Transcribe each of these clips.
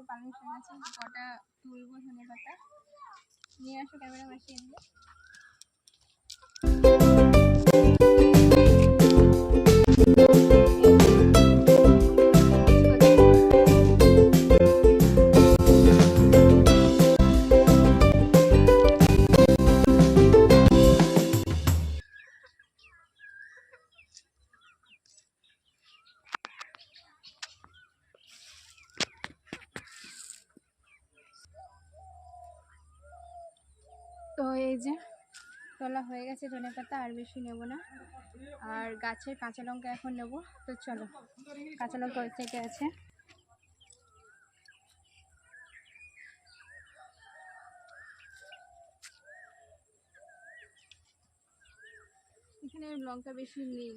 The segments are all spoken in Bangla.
পালং শাক আছে, কটা তুলবো ধনে পাতা নিয়ে আসো ক্যামেরা মাসি এদিকে। তো এই যে তোলা হয়ে গেছে ধনে পাতা, আর বেশি নেব না। আর গাছের কাঁচা লঙ্কা এখন নেব। তো চলো, কাঁচা লঙ্কা ওই থেকে আছে। এখানে লঙ্কা বেশি নেই,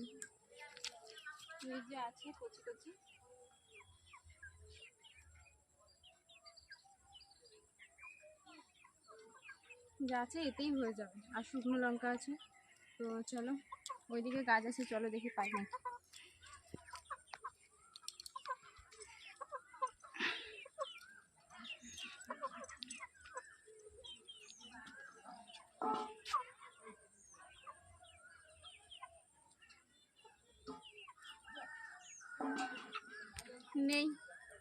এই যে আছে কচি কচি। যা আছে এতেই হয়ে যাবে, আর শুকনো লঙ্কা আছে। তো চলো, ওইদিকে গাছ আছে, চলো দেখি পাই নাকি। নেই,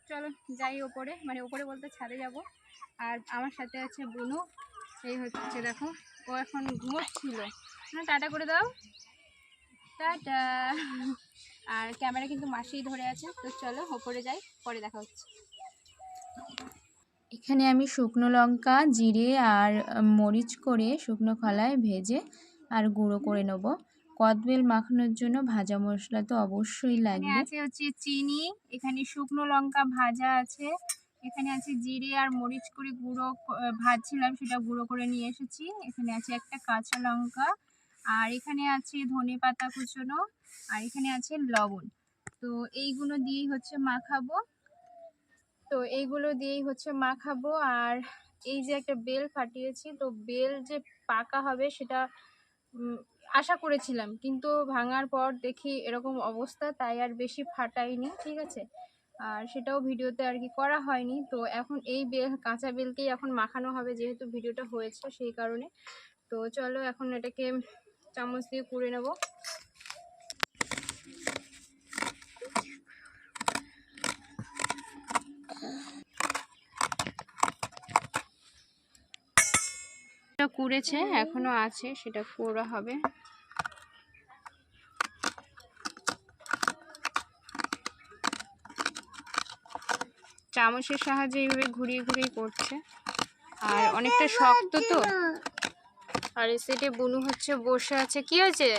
চলো যাই ওপরে, মানে ওপরে বলতে ছাদে যাব। আর আমার সাথে আছে বুনু, এই হচ্ছে দেখো, ও এখন ঘুমোচ্ছিল না। টাটা করে দাও, টাটা। আর ক্যামেরা কিন্তু মাসিই ধরে আছে। তো চলো ওপরে যাই, পরে দেখা হচ্ছে। এখানে আমি শুকনো লঙ্কা, জিরে আর মরিচ করে শুকনো খোলায় ভেজে আর গুঁড়ো করে নেব। কদবেল মাখানোর জন্য ভাজা মশলা তো অবশ্যই লাগবে। আছে হচ্ছে চিনি, এখানে শুকনো লঙ্কা ভাজা আছে, এখানে আছে জিরে আর মরিচ করে গুঁড়ো ভাজছিলাম, সেটা গুঁড়ো করে নিয়ে এসেছি। এখানে আছে একটা কাঁচা লঙ্কা, আর এখানে আছে ধনে পাতা কুচোনো, আর এখানে আছে লবণ। তো এইগুলো দিয়েই হচ্ছে মাখাবো। আর এই যে একটা বেল ফাটিয়েছি, তো বেল যে পাকা হবে সেটা আশা করেছিলাম, কিন্তু ভাঙার পর দেখি এরকম অবস্থা, তাই আর বেশি ফাটাইনি, ঠিক আছে। আর সেটাও ভিডিওতে আর কি করা হয়নি। তো এখন এই কাঁচা বেলকেই এখন মাখানো হবে, যেহেতু ভিডিওটা হয়েছে সেই কারণে। তো চলো এখন এটাকে চামচ দিয়ে কুড়ে নেব। কুড়েছে, এখনো আছে, সেটা কুড়া হবে। চামচের সাহায্যে এইভাবে ঘুরিয়ে ঘুরিয়ে করছে, আর অনেকটা শক্ত তো। আর এই সাইডে বুনু হচ্ছে বসে আছে। কি হয়েছে?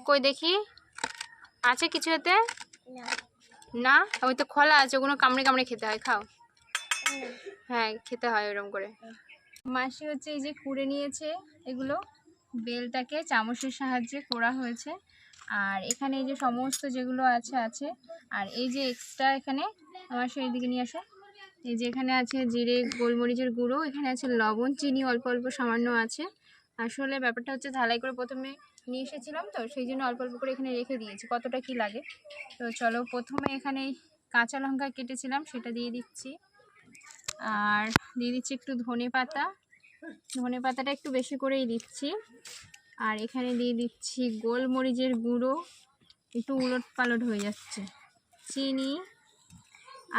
কই দেখি, আছে কিছু এতে? না, ওই তো খোলা আছে, ওগুলো কামড়ে কামড়ে খেতে হয়, খাও। হ্যাঁ খেতে হয় ওরকম করে। মাসি হচ্ছে এই যে কুড়ে নিয়েছে, এগুলো বেলটাকে চামচের সাহায্যে কোড়া হয়েছে। আর এখানে এই যে সমস্ত যেগুলো আছে, আর এই যে এক্সট্রা এখানে আমার সেই দিকে নিয়ে আসো, এই যে এখানে আছে জিরে গোলমরিচের গুঁড়ো, এখানে আছে লবণ, চিনি অল্প অল্প সামান্য আছে। আসলে ব্যাপারটা হচ্ছে ঢালাই করে প্রথমে নিয়ে এসেছিলাম, তো সেই জন্য অল্প অল্প করে এখানে রেখে দিয়েছি, কতটা কি লাগে। তো চলো প্রথমে এখানে কাঁচা লঙ্কা কেটেছিলাম সেটা দিয়ে দিচ্ছি, আর দিয়ে দিচ্ছি একটু ধনে পাতাটা একটু বেশি করেই দিচ্ছি। আর এখানে দিয়ে দিচ্ছি গোলমরিচের গুঁড়ো, একটু উলট পালট হয়ে যাচ্ছে, চিনি,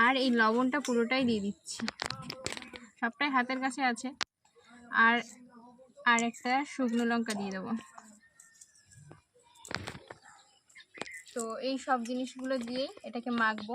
আর এই লবণটা পুরোটাই দিয়ে দিচ্ছি, সবটাই হাতের কাছে আছে। আর একটা শুকনো লঙ্কা দিয়ে দেবো। তো এই সব জিনিসগুলো দিয়ে এটাকে মাখবো।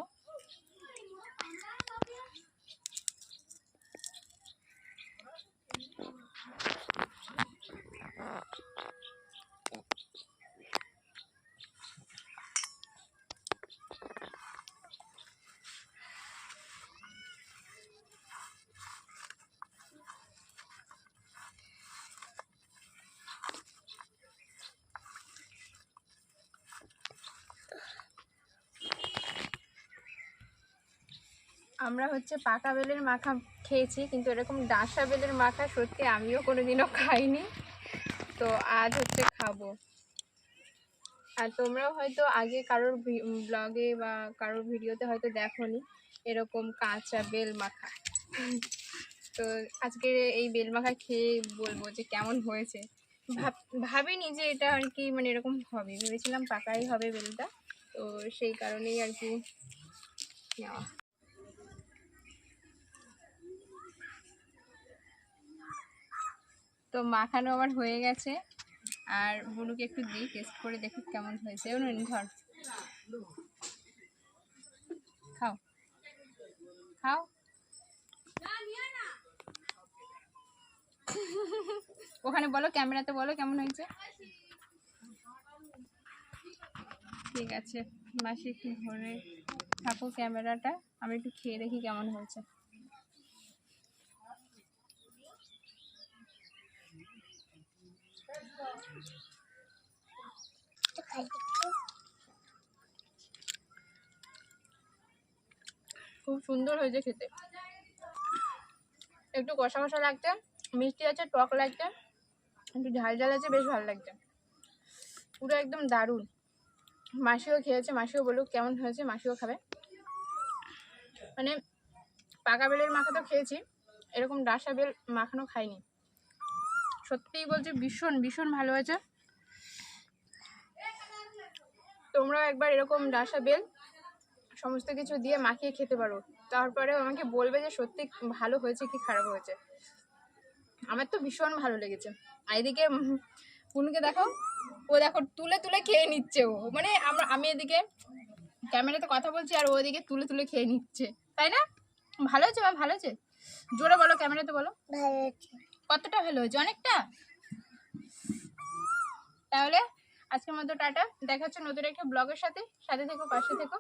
আমরা হচ্ছে পাকা বেলের মাখা খেয়েছি, কিন্তু এরকম ডাঁসা বেলের মাখা সত্যি আমিও কোনোদিনও খাইনি। তো আজ হচ্ছে খাবো। আর তোমরাও হয়তো আগে কারোর ব্লগে বা কারোর ভিডিওতে হয়তো দেখোনি, এরকম কাঁচা বেল মাখা। তো আজকে এই বেল মাখা খেয়ে বলবো যে কেমন হয়েছে। ভাবিনি যে এটা আর কি মানে এরকম হবে, ভেবেছিলাম পাকাই হবে বেলটা, তো সেই কারণেই আর কি নেওয়া। তো মাখানো আমার হয়ে গেছে, আর বুনুকে একটু দিই টেস্ট করে দেখি কেমন হয়েছে। ধর খাও খাও। ওখানে বলো, ক্যামেরাতে বলো কেমন হয়েছে। ঠিক আছে, মাসি একটু ধরে থাকো ক্যামেরাটা, আমি একটু খেয়ে দেখি কেমন হয়েছে। খুব সুন্দর হয়েছে খেতে, একটু কষা কষা লাগছে, মিষ্টি আছে, টক লাগছে, একটু ঝাল ঝাল আছে, বেশ ভালো লাগছে, পুরো একদম দারুণ। মাসিও খেয়েছে, মাসিও বলুক কেমন হয়েছে, মাসিও খাবে। মানে পাকা বেলের মাখা তো খেয়েছি, এরকম ডাসা বেল মাখানো খাইনি। সত্যিই বলছি ভীষণ ভীষণ ভালো হয়েছে। তোমরাও একবার এরকম ডাসা বেল সমস্ত কিছু দিয়ে মাখিয়ে খেতে পারো, তারপরে আমাকে বলবে যে সত্যি ভালো হয়েছে কি খারাপ হয়েছে। আমার তো ভীষণ ভালো লেগেছে। আর এদিকে পুনুকে দেখো, ও দেখো তুলে তুলে খেয়ে নিচ্ছে। ও মানে আমি এদিকে ক্যামেরাতে কথা বলছি আর ও এদিকে তুলে তুলে খেয়ে নিচ্ছে, তাই না? ভালো হয়েছে বা ভালো হয়েছে? জোরে বলো, ক্যামেরাতে বলো। কতটা ভালো হয়েছে? অনেকটা। তাহলে আজকের মতো টাটা, দেখা হচ্ছে নতুন একটা ব্লগের সাথে থেকো, পাশে থেকো।